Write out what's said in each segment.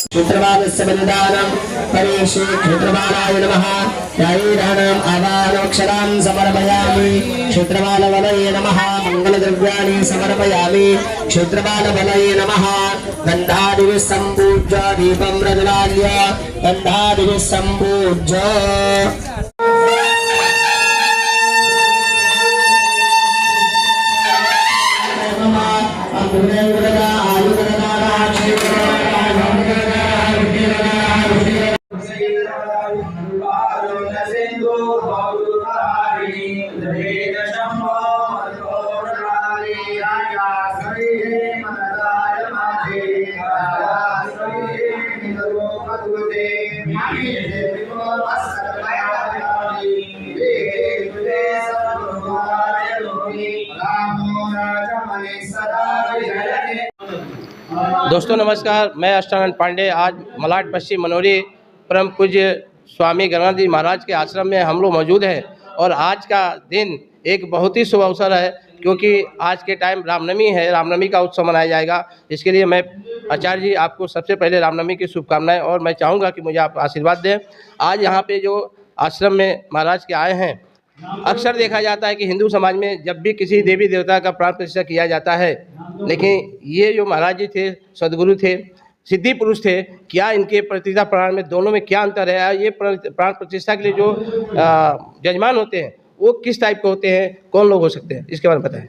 क्षेत्रपालस्य बलिदानं परेशे क्षेत्रपालाय नमः। न्यायीराणाम् आवाहनमक्षरान् समर्पयामि। क्षेत्रपालबलये नमः। मङ्गलद्रव्याणि समर्पयामि। क्षेत्रपालबलये नमः। गन्धादिभिः सम्पूज्य दीपं प्रज्वाल्य गन्धादिभिः सम्पूज्य दोस्तों नमस्कार, मैं अष्टानंद पांडे। आज मलाड पश्चिम मनोरी परम पूज्य स्वामी गगनानंद जी महाराज के आश्रम में हम लोग मौजूद हैं और आज का दिन एक बहुत ही शुभ अवसर है क्योंकि आज के टाइम रामनवमी है। रामनवमी का उत्सव मनाया जाएगा। इसके लिए मैं आचार्य जी आपको सबसे पहले रामनवमी की शुभकामनाएं और मैं चाहूँगा कि मुझे आप आशीर्वाद दें। आज यहाँ पे जो आश्रम में महाराज के आए हैं, अक्सर देखा जाता है कि हिंदू समाज में जब भी किसी देवी देवता का प्राण प्रतिष्ठा किया जाता है, लेकिन ये जो महाराज जी थे, सदगुरु थे, सिद्धि पुरुष थे, क्या इनके प्रतिष्ठा प्राण में दोनों में क्या अंतर है? ये प्राण प्रतिष्ठा के लिए जो जजमान होते हैं वो किस टाइप के होते हैं, कौन लोग हो सकते हैं, इसके बारे में बताएं।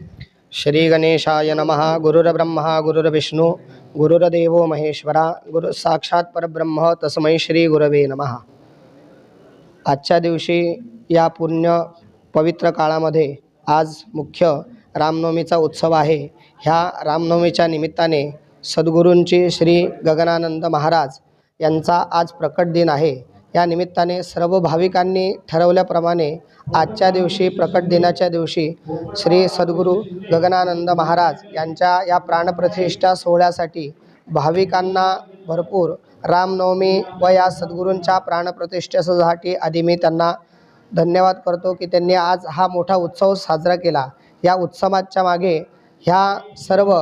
श्री गणेशाय नमः। गुरुर्ब्रह्मा गुरुर्विष्णु गुरुर्देवो महेश्वरा गुरु साक्षात परब्रह्म तस्मै श्री गुरवे नमः। आजच्या दिवशी या पुण्य पवित्र काळामध्ये आज मुख्य रामनवमीचा उत्सव आहे। ह्या रामनवमीच्या निमित्ताने सद्गुरूंची श्री गगनानंद महाराज यांचा आज प्रकट दिन आहे। या निमित्ताने सर्व भाविकांनी ठरवल्याप्रमाणे आजच्या दिवशी प्रकट दिनाच्या दिवशी श्री सद्गुरू गगनानंद महाराज यांच्या या प्राणप्रतिष्ठा सोहळ्यासाठी भाविकांना भरपूर रामनवमी व या सद्गुरूंच्या प्राणप्रतिष्ठेसाठी आधी मी त्यांना धन्यवाद करतो की त्यांनी आज हा मोठा उत्सव साजरा केला। या उत्सवाच्या मागे ह्या सर्व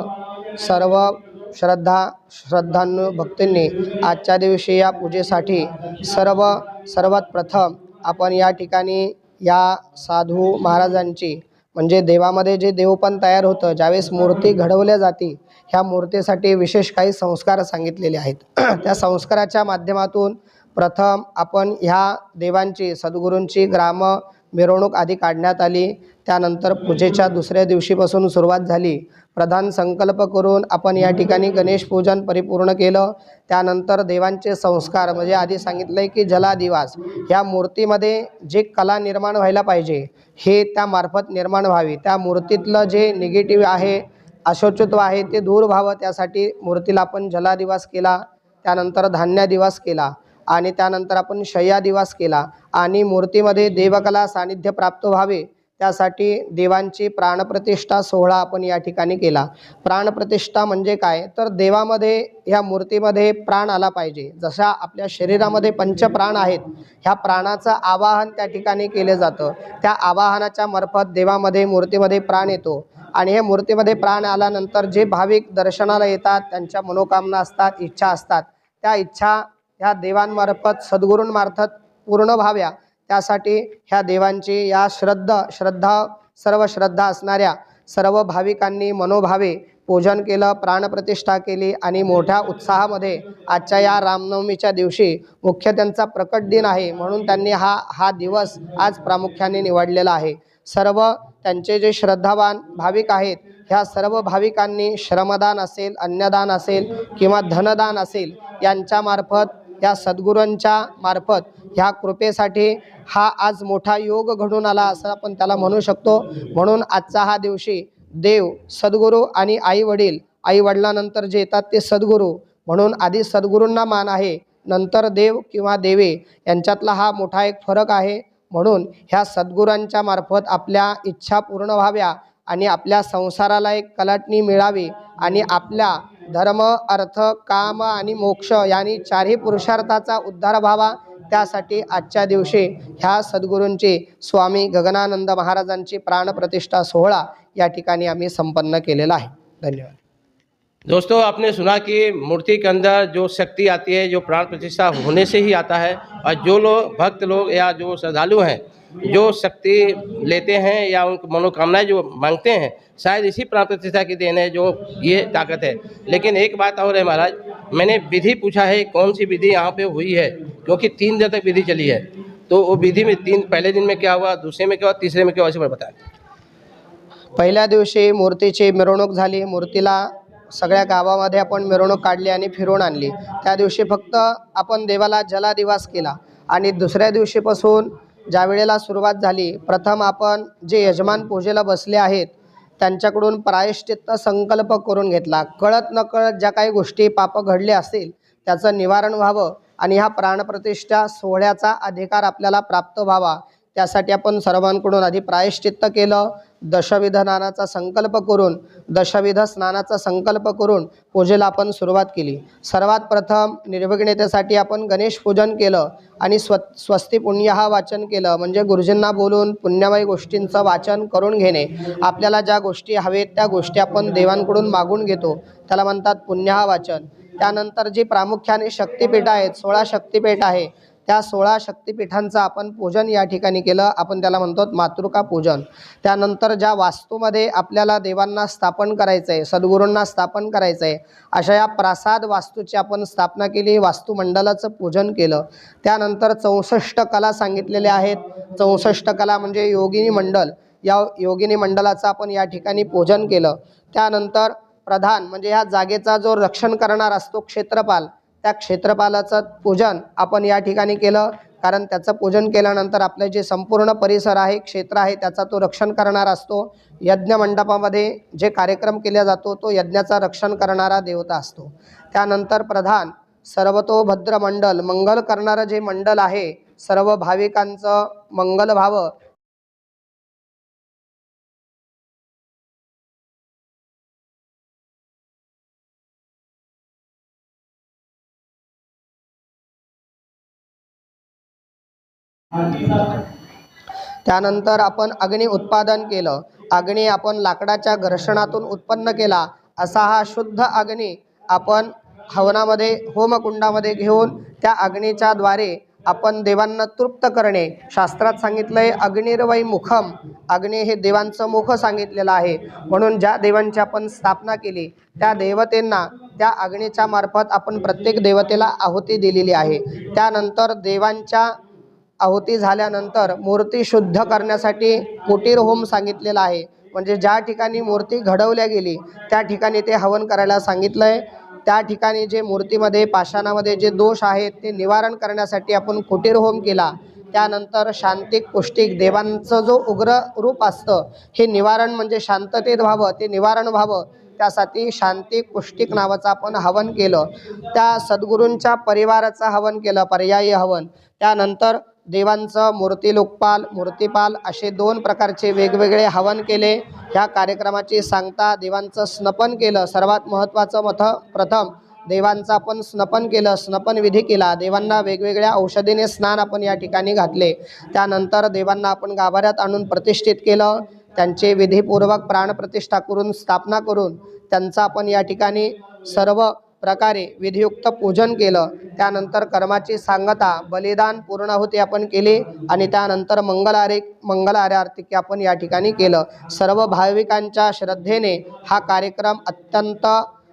श्रद्धांनु भक्तांनी आजच्या दिवशी या पूजेसाठी सर्वात प्रथम आपण या ठिकाणी या साधू महाराजांची म्हणजे देवामध्ये जे देवपण तयार होतं, ज्यावेळेस मूर्ती घडवल्या जाते, ह्या मूर्तीसाठी विशेष काही संस्कार सांगितलेले आहेत। त्या संस्काराच्या माध्यमातून प्रथम आपण ह्या देवांची सद्गुरूंची ग्राम मिरवणूक आधी काढण्यात आली। त्यानंतर पूजेच्या दुसऱ्या दिवशीपासून सुरुवात झाली। प्रधान संकल्प करून आपण या ठिकाणी गणेश पूजन परिपूर्ण केलं। त्यानंतर देवांचे संस्कार म्हणजे आधी सांगितलं की जलादिवास ह्या मूर्तीमध्ये जे कला निर्माण व्हायला पाहिजे हे त्यामार्फत निर्माण व्हावी। त्या मूर्तीतलं जे निगेटिव्ह आहे, अशुचित्व आहे ते दूर व्हावं, त्यासाठी मूर्तीला आपण जलादिवास केला। त्यानंतर धान्यादिवास केला आणि त्यानंतर आपण शय्यादिवास केला आणि मूर्तीमध्ये देवकला सानिध्य प्राप्त व्हावे त्यासाठी देवांची प्राणप्रतिष्ठा सोहळा आपण या ठिकाणी केला। प्राणप्रतिष्ठा म्हणजे काय तर देवामध्ये ह्या मूर्तीमध्ये प्राण आला पाहिजे। जशा आपल्या शरीरामध्ये पंचप्राण आहेत, ह्या प्राणाचं आवाहन त्या ठिकाणी केले जातं। त्या आवाहनाच्या मार्फत देवामध्ये मूर्तीमध्ये प्राण येतो आणि हे मूर्तीमध्ये प्राण आल्यानंतर जे भाविक दर्शनाला येतात, त्यांच्या मनोकामना असतात, इच्छा असतात, त्या इच्छा ह्या देवांमार्फत सद्गुरूंमार्फत पूर्ण व्हाव्या त्यासाठी ह्या देवांची या सर्व श्रद्धा असणाऱ्या सर्व भाविकांनी मनोभावे पूजन केलं, प्राणप्रतिष्ठा केली आणि मोठ्या उत्साहामध्ये आजच्या या रामनवमीच्या दिवशी मुख्य त्यांचा प्रकट दिन आहे म्हणून त्यांनी हा दिवस आज प्रामुख्याने निवडलेला आहे। सर्व त्यांचे जे श्रद्धावान भाविक आहेत ह्या सर्व भाविकांनी श्रमदान असेल, अन्नदान असेल किंवा धनदान असेल यांच्या मार्फत या सद्गुरूंच्या मार्फत ह्या कृपेसाठी हा आज मोठा योग घडून आला असं आपण त्याला म्हणू शकतो। म्हणून आजचा हा दिवशी देव, सद्गुरू आणि आई वडिलांनंतर जे येतात ते सद्गुरू, म्हणून आधी सद्गुरूंना मान आहे, नंतर देव किंवा देवे यांच्यातला हा मोठा एक फरक आहे। म्हणून ह्या सद्गुरूंच्या मार्फत आपल्या इच्छा पूर्ण व्हाव्या आणि आपल्या संसाराला एक कलाटणी मिळावी आणि आपल्या धर्म अर्थ काम आणि मोक्ष यांनी चारही पुरुषार्थाचा उद्धार व्हावा, त्यासाठी आजच्या दिवशी ह्या सद्गुरूंची स्वामी गगनानंद महाराजांची प्राणप्रतिष्ठा सोहळा या ठिकाणी आम्ही संपन्न केलेला आहे. धन्यवाद. दोस्तों, आपने सुना कि मूर्ति के अंदर जो शक्ति आती है, जो प्राण प्रतिष्ठा होने से ही आता है, और जो लोग भक्त लोग या जो श्रद्धालु हैं जो शक्ति लेते हैं या उनकी मनोकामनाएं जो मांगते हैं, शायद इसी प्राण प्रतिष्ठा की देन है जो ये ताकत है। लेकिन एक बात और है महाराज, मैंने विधि पूछा है कौन सी विधि यहाँ पे हुई है, क्योंकि 3 दिन तक विधि चली है, तो वो विधि में पहले दिन में क्या हुआ, दूसरे में क्या हुआ, तीसरे में क्या हुआ, इसे बताएं। पहिल्या दिवशी मूर्तीची मिरवणूक झाली. मूर्तीला सगळ्या गावामध्ये आपण मिरवणूक काढली आणि फिरवून आणली. त्या दिवशी फक्त आपण देवाला जलादिवास केला. आणि दुसऱ्या दिवशीपासून ज्या वेळेला सुरुवात झाली, प्रथम आपण जे यजमान पूजेला बसले आहेत त्यांच्याकडून प्रायश्चित्त संकल्प करून घेतला. कळत नकळत ज्या काही गोष्टी पाप घडले असतील त्याचं निवारण व्हावं आणि ह्या प्राणप्रतिष्ठा सोहळ्याचा अधिकार आपल्याला प्राप्त व्हावा, त्यासाठी आपण सर्वांकडून आधी प्रायश्चित्त केलं. दशविध स्नानाचा संकल्प करून पूजेला आपण सुरुवात केली. सर्वात प्रथम निर्विघ्नतेसाठी आपण गणेश पूजन केलं आणि स्वस्ती पुण्य हा वाचन केलं. म्हणजे गुरुजींना बोलून पुण्यमय गोष्टींचं वाचन करून घेणे. आपल्याला ज्या गोष्टी हवेत त्या गोष्टी आपण देवांकडून मागून घेतो, त्याला म्हणतात पुण्य हा वाचन. त्यानंतर जी प्रामुख्याने शक्तिपीठ आहेत, 16 शक्तिपीठ आहे, त्या 16 शक्तिपीठांचं आपण पूजन या ठिकाणी केलं. आपण त्याला म्हणतो मातृका पूजन. त्यानंतर ज्या वास्तूमध्ये आपल्याला देवांना स्थापन करायचं आहे, सद्गुरूंना स्थापन करायचं आहे, अशा या प्रासाद वास्तूची आपण स्थापना केली. वास्तुमंडलाचं पूजन केलं. त्यानंतर 64 कला सांगितलेल्या आहेत. 64 कला म्हणजे योगिनी मंडल, या योगिनी मंडलाचं आपण या ठिकाणी पूजन केलं. त्यानंतर प्रधान म्हणजे ह्या जागेचा जो रक्षण करणार असतो क्षेत्रपाल, त्या क्षेत्रपालाचं पूजन आपण या ठिकाणी केलं. कारण त्याचं पूजन केल्यानंतर आपलं जे संपूर्ण परिसर आहे, क्षेत्र आहे, त्याचा तो रक्षण करणार असतो. यज्ञ मंडपामध्ये जे कार्यक्रम केला जातो तो यज्ञाचा रक्षण करणारा देवता असतो. त्यानंतर प्रधान सर्वतोभद्र मंडल, मंगल करणारं जे मंडल आहे, सर्व भाविकांचं मंगल व्हावं. त्यानंतर आपण अग्नी उत्पादन केलं. अग्नी आपण लाकडाच्या घर्षणातून उत्पन्न केला. असा हा शुद्ध अग्नी आपण हवनामध्ये होमकुंडामध्ये घेऊन त्या अग्नीच्या द्वारे आपण देवांना तृप्त करणे. शास्त्रात सांगितलंय अग्निर्वै मुखम, अग्नी हे देवांचं मुख सांगितलेलं आहे. म्हणून ज्या देवांची आपण स्थापना केली त्या देवतेंना त्या अग्नीच्या मार्फत आपण प्रत्येक देवतेला आहुती दिलेली आहे. त्यानंतर देवांच्या आहुती झाल्यानंतर मूर्ती शुद्ध करण्यासाठी कुटीर होम सांगितलेला आहे. म्हणजे ज्या ठिकाणी मूर्ती घडवल्या गेली त्या ठिकाणी ते हवन करायला सांगितलं आहे. त्या ठिकाणी जे मूर्तीमध्ये पाषाणामध्ये जे दोष आहेत ते निवारण करण्यासाठी आपण कुटीर होम केला. त्यानंतर शांतिक पुष्टिक देवांचं जो उग्र रूप असतं हे निवारण म्हणजे शांततेत व्हावं, ते निवारण व्हावं, त्यासाठी शांतिक पुष्टिक नावाचं आपण हवन केलं. त्या सद्गुरूंच्या परिवाराचं हवन केलं, पर्यायी हवन. त्यानंतर देवांचं मूर्ती लोकपाल, मूर्तिपाल असे 2 प्रकारचे वेगवेगळे हवन केले. ह्या कार्यक्रमाची सांगता देवांचं स्नपन केलं. सर्वात महत्त्वाचं प्रथम देवांचं आपण स्नपन केलं, स्नपन विधी केला. देवांना वेगवेगळ्या औषधीने स्नान आपण या ठिकाणी घातले. त्यानंतर देवांना आपण गाभाऱ्यात आणून प्रतिष्ठित केलं. त्यांचे विधीपूर्वक प्राणप्रतिष्ठा करून स्थापना करून त्यांचं आपण या ठिकाणी सर्व प्रकारे विधियुक्त पूजन केलं. त्यानंतर कर्माची सांगता, बलिदान, पूर्णाहुती आपण केली आणि त्यानंतर मंगल आरती आपण या ठिकाणी केलं. सर्व भाविकांच्या श्रद्धेने हा कार्यक्रम अत्यंत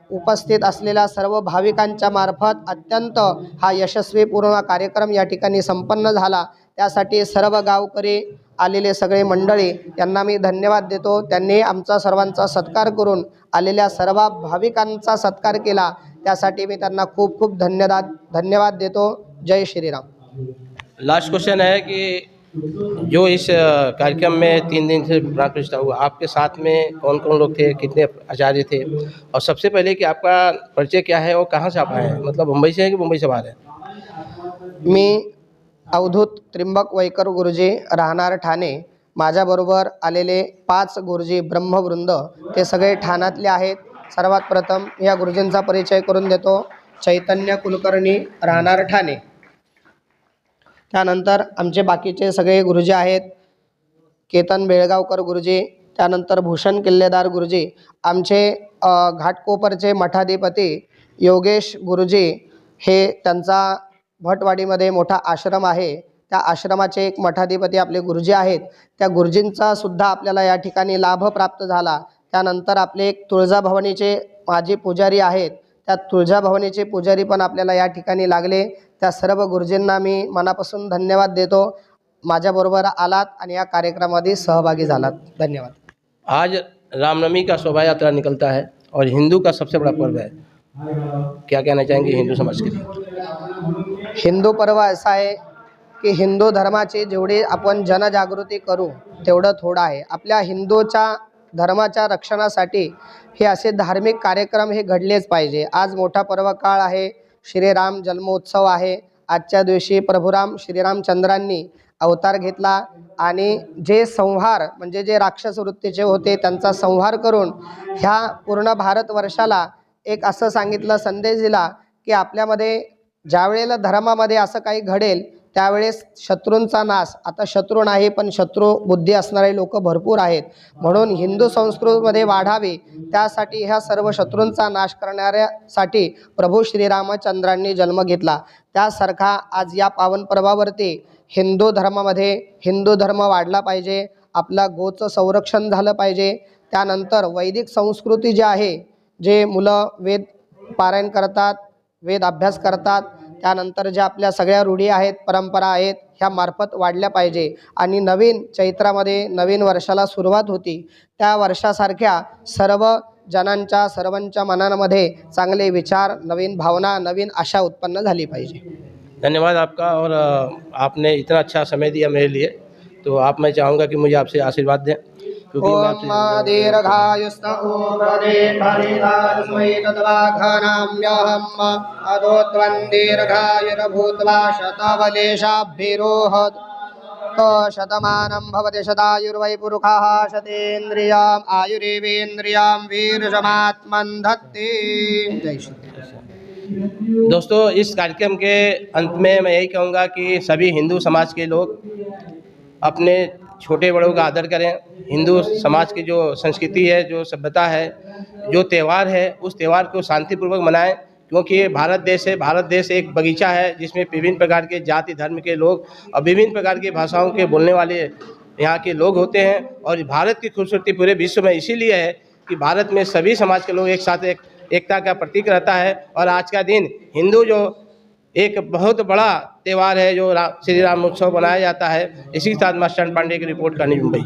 उपस्थित असलेल्या सर्व भाविकांच्या मार्फत अत्यंत हा यशस्वीपूर्ण कार्यक्रम या ठिकाणी संपन्न झाला. त्यासाठी सर्व गावकरी आलेले सगळे मंडळी यांना मी धन्यवाद देतो. त्यांनी आमचा सर्वांचा सत्कार करून आलेल्या सर्व भाविकांचा सत्कार केला, त्यासाठी मी त्यांना खूप खूप धन्यवाद देतो. जय श्रीराम. लास्ट क्वेश्चन है कि जो इस कार्यक्रम में 3 दिन से प्राण प्रतिष्ठा हुआ, आपके साथ में कौन कौन लोग थे, कितने आचार्य थे, और सबसे पहले कि आपका परिचय क्या है और कहाँ से आप आए हैं, मतलब मुंबई से हैं कि मुंबई से बाहर हैं? मी अवधूत त्रिंबक वैकर गुरुजी, राहणार ठाणे. माझ्याबरोबर आलेले 5 गुरुजी ब्रह्मवृंद ते सगळे ठाण्यातले आहेत. सर्वात प्रथम या गुरुजींचा परिचय करून देतो. चैतन्य कुलकर्णी, राहणार ठाणे. त्यानंतर आमचे बाकीचे सगळे गुरुजी आहेत. केतन बेळगावकर गुरुजी, त्यानंतर भूषण किल्लेदार गुरुजी, आमचे घाटकोपरचे मठाधिपती योगेश गुरुजी, हे त्यांचा भटवाडीमध्ये मोठा आश्रम आहे, त्या आश्रमाचे एक मठाधिपती आपले गुरुजी आहेत. त्या गुरुजींचा सुद्धा आपल्याला या ठिकाणी लाभ प्राप्त झाला. त्यानंतर आपले एक तुळजाभवानीचे माजी पुजारी आहेत, त्या तुळजाभवानीचे पुजारी पण आपल्याला या ठिकाणी लागले. त्या सर्व गुरुजींना मी मनापासून धन्यवाद देतो. माझ्याबरोबर आलात आणि या कार्यक्रमामध्ये सहभागी झालात. धन्यवाद. आज रामनवमी का शोभा यात्रा निकलता है और हिंदू का सबसे बड़ा पर्व है, क्या कहना चाहेंगे हिंदू समाज के लिए? हिंदू पर्व असा आहे की हिंदू धर्माची जेवढी आपण जनजागृती करू तेवढं थोडं आहे. आपल्या हिंदूच्या धर्माच्या रक्षणासाठी हे असे धार्मिक कार्यक्रम हे घडलेच पाहिजे. आज मोठा पर्व काळ आहे, श्रीराम जन्मोत्सव आहे. आजच्या दिवशी प्रभुराम श्रीरामचंद्रांनी अवतार घेतला आणि जे संहार म्हणजे जे राक्षस वृत्तीचे होते त्यांचा संहार करून ह्या पूर्ण भारतवर्षाला एक असं सांगितलं, संदेश दिला की आपल्यामध्ये ज्यावेळेला धर्मामध्ये असं काही घडेल त्यावेळेस शत्रूंचा नाश, आता शत्रू नाही पण शत्रू बुद्धी असणारे लोक भरपूर आहेत, म्हणून हिंदू संस्कृतीमध्ये वाढावे त्यासाठी ह्या सर्व शत्रूंचा नाश करण्यासाठी प्रभू श्रीरामचंद्रांनी जन्म घेतला. त्यासारखा आज या पावन पर्वावरती हिंदू धर्मामध्ये हिंदू धर्म वाढला पाहिजे, आपला गोचं संरक्षण झालं पाहिजे. त्यानंतर वैदिक संस्कृती जी आहे, जे मुलं वेद पारायण करतात, वेद अभ्यास करतात, त्यानंतर ज्या आपल्या सगळ्या रूढी आहेत, परंपरा आहेत, ह्या मार्फत वाढल्या पाहिजे. आणि नवीन चैत्रामध्ये नवीन वर्षाला सुरुवात होती, त्या वर्षासारख्या सर्व जनांच्या सर्वांच्या मनामध्ये चांगले विचार, नवीन भावना, नवीन आशा उत्पन्न झाली पाहिजे. धन्यवाद आपका। और आपने इतना अच्छा समय दिया मेरे लिए, तो आप मैं चाहूँगा कि मुझे आपसे आशीर्वाद दें, क्योंकि मैं ओम दीर्घायुस्तमोदीर्घायुर्वाघनाम्यहम् अदोत्वन्दीर्घायुर्भूत्वा शतवलेशाभिरोहत् शतमानं भवति शतायुर्वै पुरुषः शतेन्द्रियाम् आयुरेवेन्द्रियां वीर्यमात्मन् धत्ते। जय श्री। दोस्तों, इस कार्यक्रम के अंत में मैं यही कहूँगा कि सभी हिंदू समाज के लोग अपने छोटे बड़ों का आदर करें। हिंदू समाज की जो संस्कृति है, जो सभ्यता है, जो त्यौहार है, उस त्यौहार को शांतिपूर्वक मनाएं, क्योंकि ये भारत देश है। भारत देश एक बगीचा है जिसमें विभिन्न प्रकार के जाति धर्म के लोग और विभिन्न प्रकार की भाषाओं के बोलने वाले यहाँ के लोग होते हैं। और भारत की खूबसूरती पूरे विश्व में इसीलिए है कि भारत में सभी समाज के लोग एक साथ एकता का प्रतीक रहता है। और आज का दिन हिंदू जो एक बहुत बड़ा त्यौहार है, जो श्री राम उत्सव मनाया जाता है। इसी के साथ मैं अष्टान पांडे की रिपोर्ट करनी मुंबई।